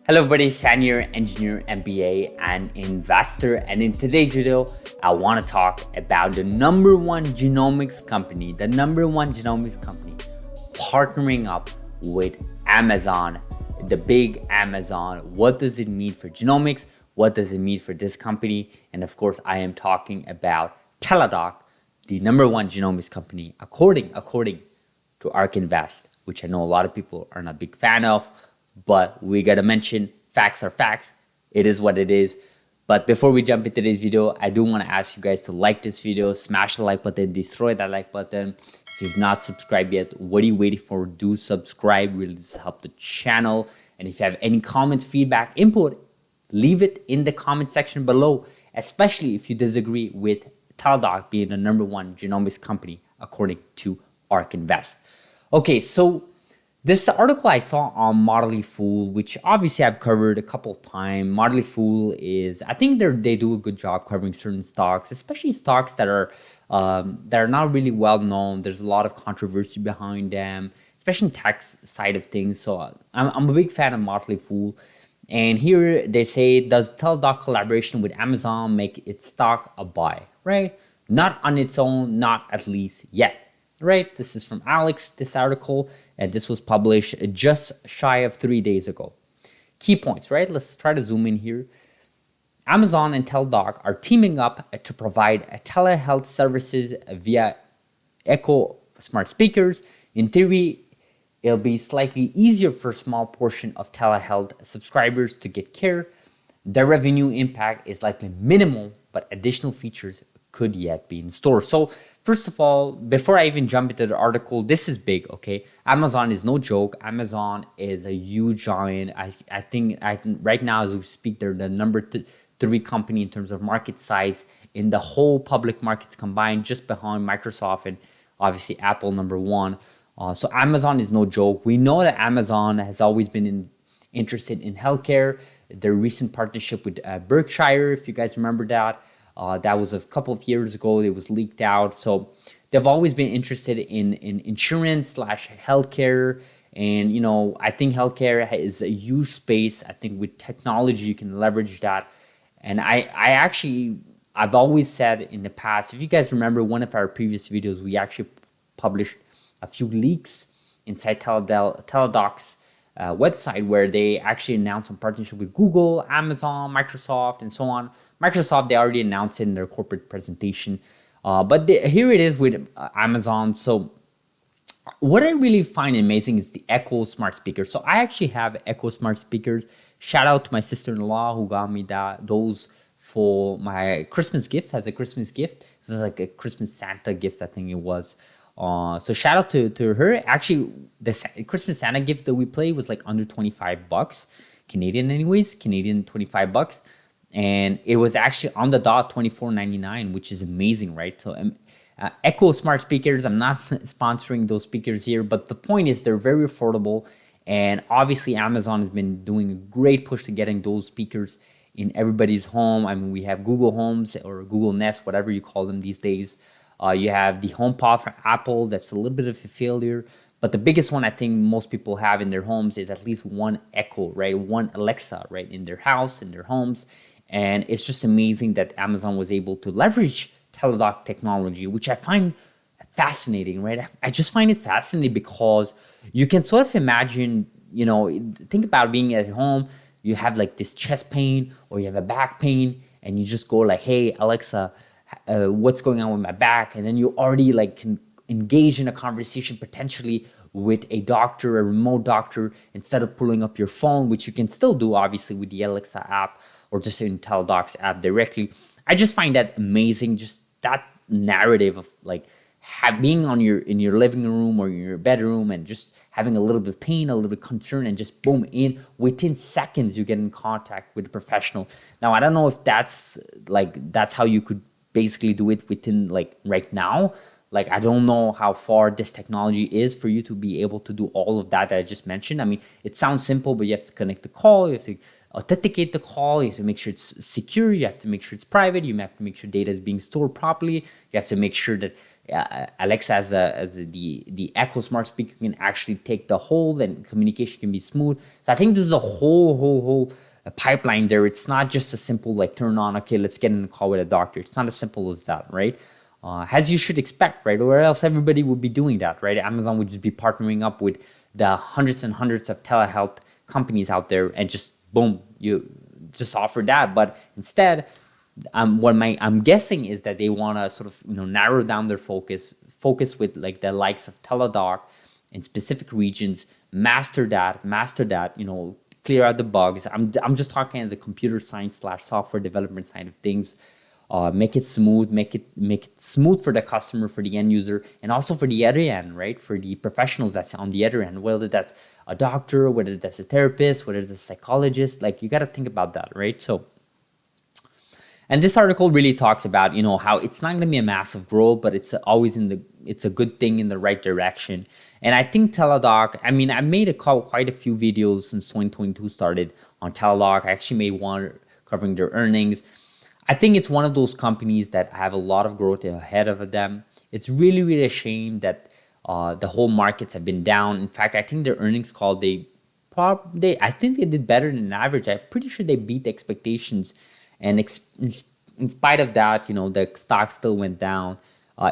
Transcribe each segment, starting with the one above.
Hello everybody, senior engineer, MBA, and investor. And in today's video, I want to talk about the number one genomics company, partnering up with Amazon, the big Amazon. What does it mean for genomics? What does it mean for this company? And of course, I am talking about Teladoc, the number one genomics company, according to ARK Invest, which I know a lot of people are not a big fan of. But we gotta mention facts are facts. It is what it is. But before we jump into today's video, I do want to ask you guys to like this video, smash the like button, destroy that like button. If you've not subscribed yet, what are you waiting for? Do subscribe, really just help the channel. And if you have any comments, feedback, input, leave it in the comment section below, especially if you disagree with Teladoc being the number one genomics company according to ARK Invest. Okay, so this article I saw on Motley Fool, which obviously I've covered a couple of times. Motley Fool is, I think they do a good job covering certain stocks, especially stocks that are not really well known. There's a lot of controversy behind them, especially in tech side of things. So I'm a big fan of Motley Fool. And here they say, does Teladoc collaboration with Amazon make its stock a buy? Right? Not on its own, not at least yet. Right? This is from Alex, this article, and this was published just shy of 3 days ago. Key points, right? Let's try to zoom in here. Amazon and Teladoc are teaming up to provide telehealth services via Echo smart speakers. In theory, it'll be slightly easier for a small portion of telehealth subscribers to get care. The revenue impact is likely minimal, but additional features could yet be in store. So first of all, before I even jump into the article, this is big, okay? Amazon is no joke. Amazon is a huge giant. I think right now as we speak, they're the number 3 company in terms of market size in the whole public markets combined, just behind Microsoft and obviously Apple number 1. So Amazon is no joke. We know that Amazon has always been interested in healthcare. Their recent partnership with Berkshire, if you guys remember that. That was a couple of years ago. It was leaked out. So they've always been interested in insurance / healthcare. And, you know, I think healthcare is a huge space. I think with technology, you can leverage that. And I've always said in the past, if you guys remember one of our previous videos, we actually published a few leaks inside Teladoc's website where they actually announced some partnership with Google, Amazon, Microsoft, and so on. Microsoft, they already announced it in their corporate presentation. But here it is with Amazon. So what I really find amazing is the Echo smart speakers. So I actually have Echo smart speakers. Shout out to my sister-in-law who got me those for my Christmas gift, as a Christmas gift. This is like a Christmas Santa gift, I think it was. So shout out to her. Actually, the Christmas Santa gift that we played was like under 25 bucks. Canadian anyways, Canadian 25 bucks. And it was actually on the dot $24.99, which is amazing, right? So Echo smart speakers, I'm not sponsoring those speakers here, but the point is they're very affordable. And obviously Amazon has been doing a great push to getting those speakers in everybody's home. I mean, we have Google Homes or Google Nest, whatever you call them these days. You have the HomePod from Apple. That's a little bit of a failure. But the biggest one I think most people have in their homes is at least one Echo, right? One Alexa, right? In their house, in their homes. And it's just amazing that Amazon was able to leverage Teladoc technology, which I find fascinating, right? I just find it fascinating because you can sort of imagine, you know, think about being at home, you have like this chest pain or you have a back pain and you just go like, hey, Alexa, what's going on with my back? And then you already like can engage in a conversation potentially with a doctor, a remote doctor, instead of pulling up your phone, which you can still do obviously with the Alexa app or just in Teladoc's app directly. I just find that amazing, just that narrative of like being in your living room or in your bedroom and just having a little bit of pain, a little bit of concern, and just boom, within seconds you get in contact with a professional. Now I don't know if that's how you could basically do it within like right now. Like, I don't know how far this technology is for you to be able to do all of that I just mentioned. I mean, it sounds simple, but you have to connect the call, you have to authenticate the call, you have to make sure it's secure, you have to make sure it's private, you have to make sure data is being stored properly, you have to make sure that Alexa as the Echo smart speaker can actually take the hold and communication can be smooth. So I think this is a whole pipeline there. It's not just a simple like turn on, okay, let's get in a call with a doctor. It's not as simple as that, right? As you should expect, right? Or else everybody would be doing that, right? Amazon would just be partnering up with the hundreds and hundreds of telehealth companies out there and just boom, you just offer that. But instead, I'm guessing is that they want to sort of narrow down their focus with like the likes of Teladoc in specific regions, master that, clear out the bugs. I'm just talking as a computer science / software development side of things. Make it smooth, make it smooth for the customer, for the end user, and also for the other end, right? For the professionals that's on the other end, whether that's a doctor, whether that's a therapist, whether it's a psychologist, like you got to think about that, right? So, and this article really talks about, how it's not going to be a massive growth, but it's always it's a good thing in the right direction. And I think Teladoc, I made quite a few videos since 2022 started on Teladoc. I actually made one covering their earnings. I think it's one of those companies that have a lot of growth ahead of them. It's really, really a shame that the whole markets have been down. In fact, I think their earnings call, I think they did better than average. I'm pretty sure they beat the expectations. And in spite of that, the stock still went down.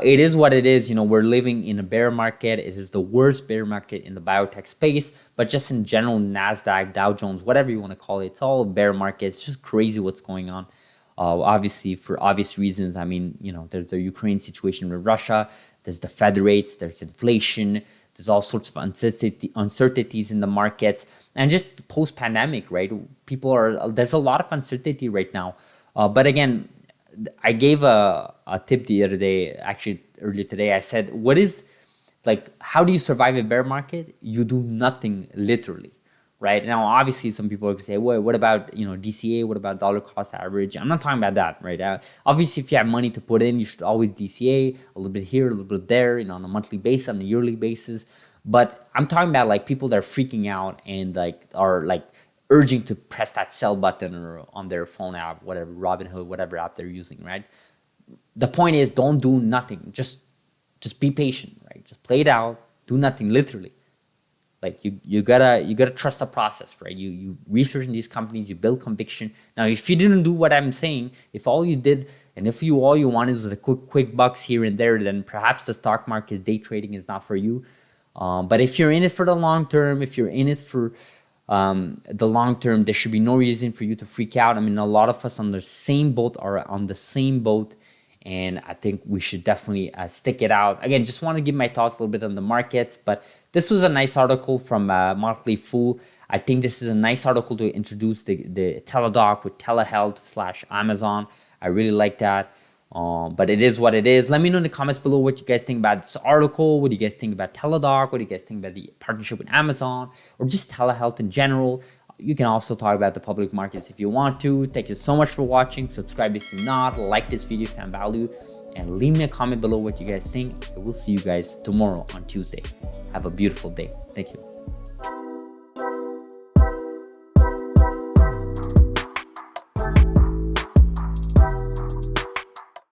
It is what it is. We're living in a bear market. It is the worst bear market in the biotech space, but just in general, NASDAQ, Dow Jones, whatever you want to call it, it's all a bear market. It's just crazy what's going on. Obviously, for obvious reasons. There's the Ukraine situation with Russia. There's the Fed rates. There's inflation. There's all sorts of uncertainties in the markets. And just post-pandemic, right? There's a lot of uncertainty right now. But again, I gave a tip the other day, actually earlier today. I said, how do you survive a bear market? You do nothing, literally. Right now, obviously, some people are going to say, well, what about DCA? What about dollar cost average? I'm not talking about that, right? Obviously, if you have money to put in, you should always DCA a little bit here, a little bit there, on a monthly basis, on a yearly basis. But I'm talking about like people that are freaking out and are urging to press that sell button or on their phone app, whatever, Robinhood, whatever app they're using, right? The point is, don't do nothing. Just be patient, right? Just play it out. Do nothing, literally. Like you gotta trust the process, right? You research in these companies, you build conviction. Now, if you didn't do what I'm saying, if all you did, and if all you wanted was a quick bucks here and there, then perhaps the stock market day trading is not for you. But if you're in it for the long term, if you're in it for the long term, there should be no reason for you to freak out. A lot of us on the same boat are on the same boat. And I think we should definitely stick it out. Again, just want to give my thoughts a little bit on the markets. But this was a nice article from Motley Fool. I think this is a nice article to introduce the Teladoc with telehealth / Amazon. I really like that. But it is what it is. Let me know in the comments below what you guys think about this article. What do you guys think about Teladoc? What do you guys think about the partnership with Amazon? Or just telehealth in general? You can also talk about the public markets if you want to. Thank you so much for watching. Subscribe if you're not. Like this video if you found value. And leave me a comment below what you guys think. We'll see you guys tomorrow on Tuesday. Have a beautiful day. Thank you.